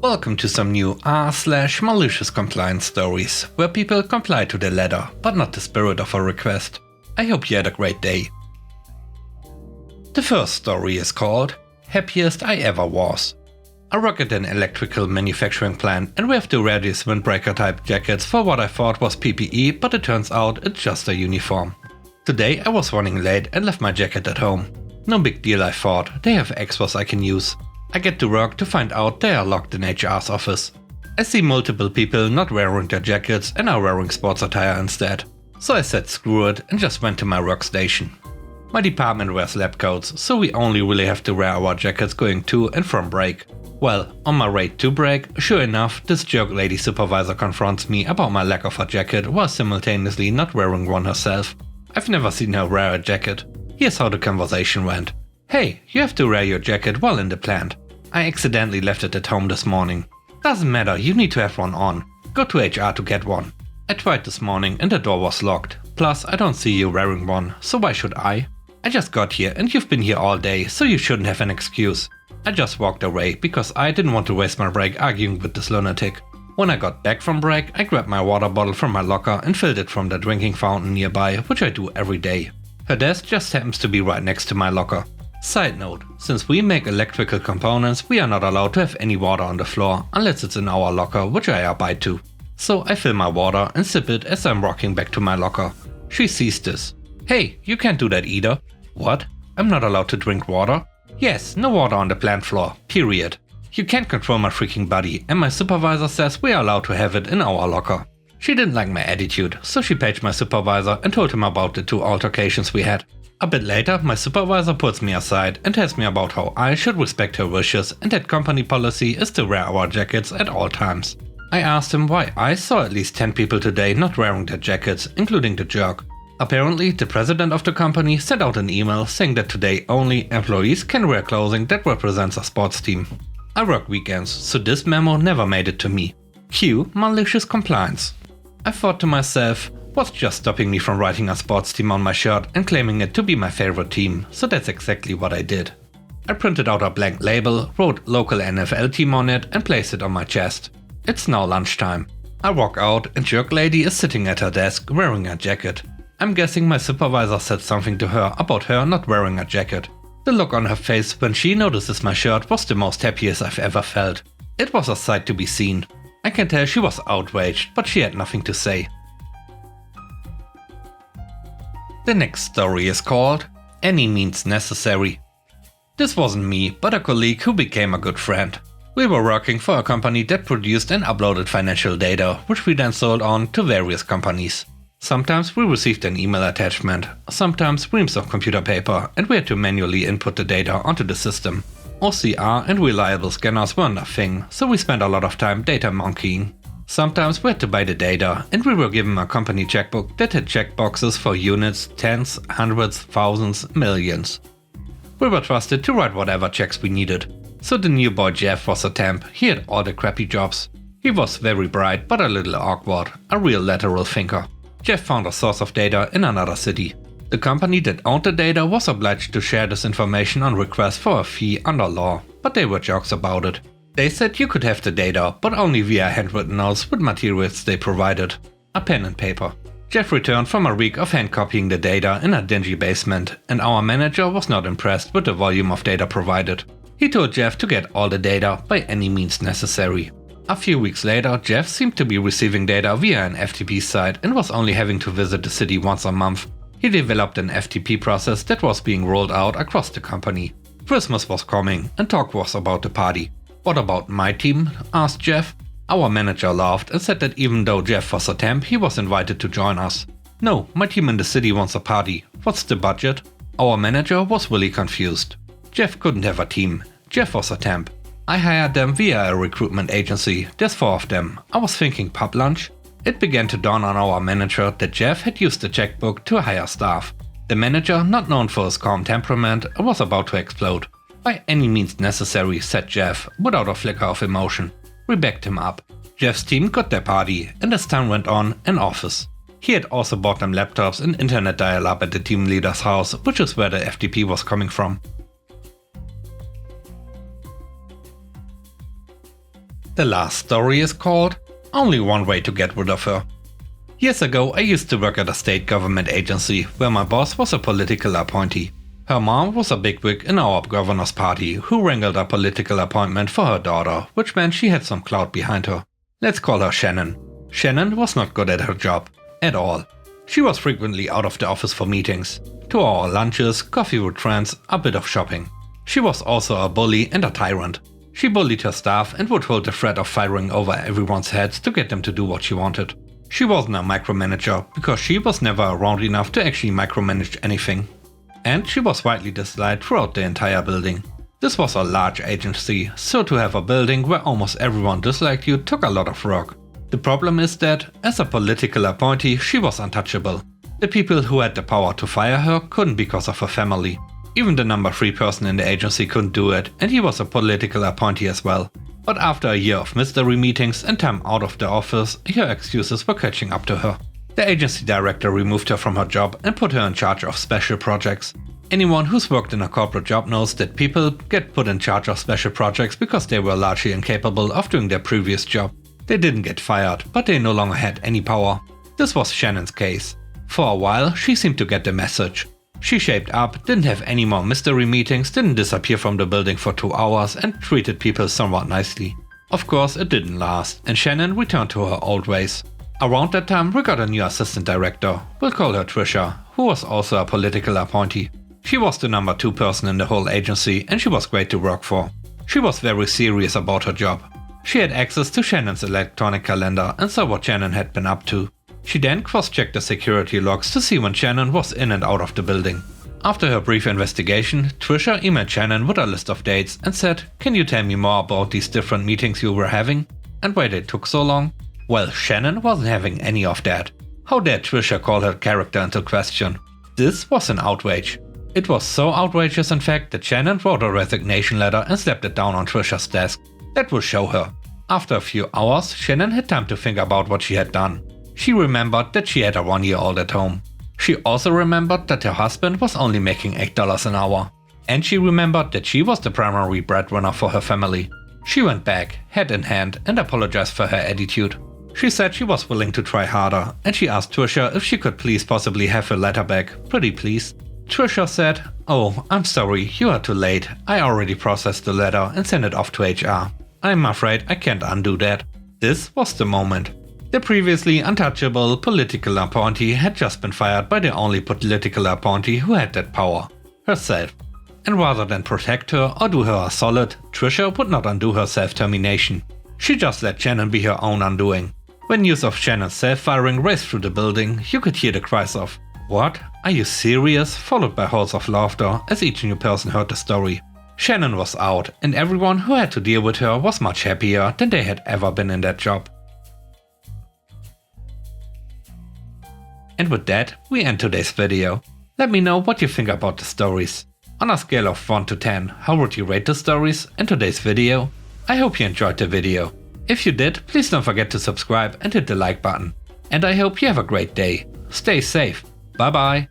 Welcome to some new r/malicious compliance stories, where people comply to the letter, but not the spirit of a request. I hope you had a great day. The first story is called Happiest I Ever Was. I work at an electrical manufacturing plant and we have to wear these windbreaker type jackets for what I thought was PPE, but it turns out it's just a uniform. Today I was running late and left my jacket at home. No big deal, I thought, they have extras I can use. I get to work to find out they are locked in HR's office. I see multiple people not wearing their jackets and are wearing sports attire instead. So I said screw it and just went to my workstation. My department wears lab coats, so we only really have to wear our jackets going to and from break. Well, on my way to break, sure enough, this jerk lady supervisor confronts me about my lack of a jacket while simultaneously not wearing one herself. I've never seen her wear a jacket. Here's how the conversation went. Hey, you have to wear your jacket while in the plant. I accidentally left it at home this morning. Doesn't matter, you need to have one on. Go to HR to get one. I tried this morning and the door was locked. Plus, I don't see you wearing one, so why should I? I just got here and you've been here all day, so you shouldn't have an excuse. I just walked away because I didn't want to waste my break arguing with this lunatic. When I got back from break, I grabbed my water bottle from my locker and filled it from the drinking fountain nearby, which I do every day. Her desk just happens to be right next to my locker. Side note, since we make electrical components, we are not allowed to have any water on the floor unless it's in our locker, which I abide to. So I fill my water and sip it as I'm walking back to my locker. She sees this. Hey, you can't do that either. What? I'm not allowed to drink water? Yes, no water on the plant floor, period. You can't control my freaking body, and my supervisor says we are allowed to have it in our locker. She didn't like my attitude, so she paged my supervisor and told him about the 2 altercations we had. A bit later, my supervisor pulls me aside and tells me about how I should respect her wishes and that company policy is to wear our jackets at all times. I asked him why I saw at least 10 people today not wearing their jackets, including the jerk. Apparently, the president of the company sent out an email saying that today only employees can wear clothing that represents a sports team. I work weekends, so this memo never made it to me. Cue malicious compliance. I thought to myself, what's just stopping me from writing a sports team on my shirt and claiming it to be my favorite team, so that's exactly what I did. I printed out a blank label, wrote local NFL team on it and placed it on my chest. It's now lunchtime. I walk out and jerk lady is sitting at her desk wearing a jacket. I'm guessing my supervisor said something to her about her not wearing a jacket. The look on her face when she notices my shirt was the most happiest I've ever felt. It was a sight to be seen. I can tell she was outraged, but she had nothing to say. The next story is called Any Means Necessary. This wasn't me, but a colleague who became a good friend. We were working for a company that produced and uploaded financial data, which we then sold on to various companies. Sometimes we received an email attachment, sometimes reams of computer paper, and we had to manually input the data onto the system. OCR and reliable scanners weren't a thing, so we spent a lot of time data monkeying. Sometimes we had to buy the data, and we were given a company checkbook that had checkboxes for units, tens, hundreds, thousands, millions. We were trusted to write whatever checks we needed. So the new boy Jeff was a temp, he had all the crappy jobs. He was very bright but a little awkward, a real lateral thinker. Jeff found a source of data in another city. The company that owned the data was obliged to share this information on request for a fee under law, but they were jerks about it. They said you could have the data, but only via handwritten notes with materials they provided. A pen and paper. Jeff returned from a week of hand copying the data in a dingy basement, and our manager was not impressed with the volume of data provided. He told Jeff to get all the data by any means necessary. A few weeks later, Jeff seemed to be receiving data via an FTP site and was only having to visit the city once a month. He developed an FTP process that was being rolled out across the company. Christmas was coming and talk was about the party. What about my team? Asked Jeff. Our manager laughed and said that even though Jeff was a temp, he was invited to join us. No, my team in the city wants a party. What's the budget? Our manager was really confused. Jeff couldn't have a team. Jeff was a temp. I hired them via a recruitment agency. There's 4 of them. I was thinking pub lunch. It began to dawn on our manager that Jeff had used the checkbook to hire staff. The manager, not known for his calm temperament, was about to explode. By any means necessary, said Jeff, without a flicker of emotion. We backed him up. Jeff's team got their party, and as time went on, an office. He had also bought them laptops and internet dial-up at the team leader's house, which is where the FTP was coming from. The last story is called Only One Way to Get Rid of Her. Years ago, I used to work at a state government agency where my boss was a political appointee. Her mom was a bigwig in our governor's party who wrangled a political appointment for her daughter, which meant she had some clout behind her. Let's call her Shannon. Shannon was not good at her job. At all. She was frequently out of the office for meetings, 2-hour lunches, coffee with friends, a bit of shopping. She was also a bully and a tyrant. She bullied her staff and would hold the threat of firing over everyone's heads to get them to do what she wanted. She wasn't a micromanager because she was never around enough to actually micromanage anything. And she was widely disliked throughout the entire building. This was a large agency, so to have a building where almost everyone disliked you took a lot of work. The problem is that, as a political appointee, she was untouchable. The people who had the power to fire her couldn't because of her family. Even the number 3 person in the agency couldn't do it, and he was a political appointee as well. But after a year of mystery meetings and time out of the office, her excuses were catching up to her. The agency director removed her from her job and put her in charge of special projects. Anyone who's worked in a corporate job knows that people get put in charge of special projects because they were largely incapable of doing their previous job. They didn't get fired, but they no longer had any power. This was Shannon's case. For a while, she seemed to get the message. She shaped up, didn't have any more mystery meetings, didn't disappear from the building for 2 hours, and treated people somewhat nicely. Of course, it didn't last, and Shannon returned to her old ways. Around that time, we got a new assistant director. We'll call her Trisha, who was also a political appointee. She was the number 2 person in the whole agency, and she was great to work for. She was very serious about her job. She had access to Shannon's electronic calendar and saw what Shannon had been up to. She then cross-checked the security logs to see when Shannon was in and out of the building. After her brief investigation, Trisha emailed Shannon with a list of dates and said, "Can you tell me more about these different meetings you were having? And why they took so long?" Well, Shannon wasn't having any of that. How dared Trisha call her character into question? This was an outrage. It was so outrageous in fact that Shannon wrote a resignation letter and slapped it down on Trisha's desk. That would show her. After a few hours, Shannon had time to think about what she had done. She remembered that she had a 1-year-old at home. She also remembered that her husband was only making $8 an hour. And she remembered that she was the primary breadwinner for her family. She went back, head in hand, and apologized for her attitude. She said she was willing to try harder, and she asked Trisha if she could please possibly have her letter back, pretty please. Trisha said, "Oh, I'm sorry, you are too late. I already processed the letter and sent it off to HR. I'm afraid I can't undo that." This was the moment. The previously untouchable political appointee had just been fired by the only political appointee who had that power, herself. And rather than protect her or do her a solid, Trisha would not undo her self-termination. She just let Shannon be her own undoing. When news of Shannon's self-firing raced through the building, you could hear the cries of, "What? Are you serious?" followed by howls of laughter as each new person heard the story. Shannon was out, and everyone who had to deal with her was much happier than they had ever been in that job. And with that, we end today's video. Let me know what you think about the stories. On a scale of 1 to 10, how would you rate the stories and today's video? I hope you enjoyed the video. If you did, please don't forget to subscribe and hit the like button. And I hope you have a great day. Stay safe. Bye bye.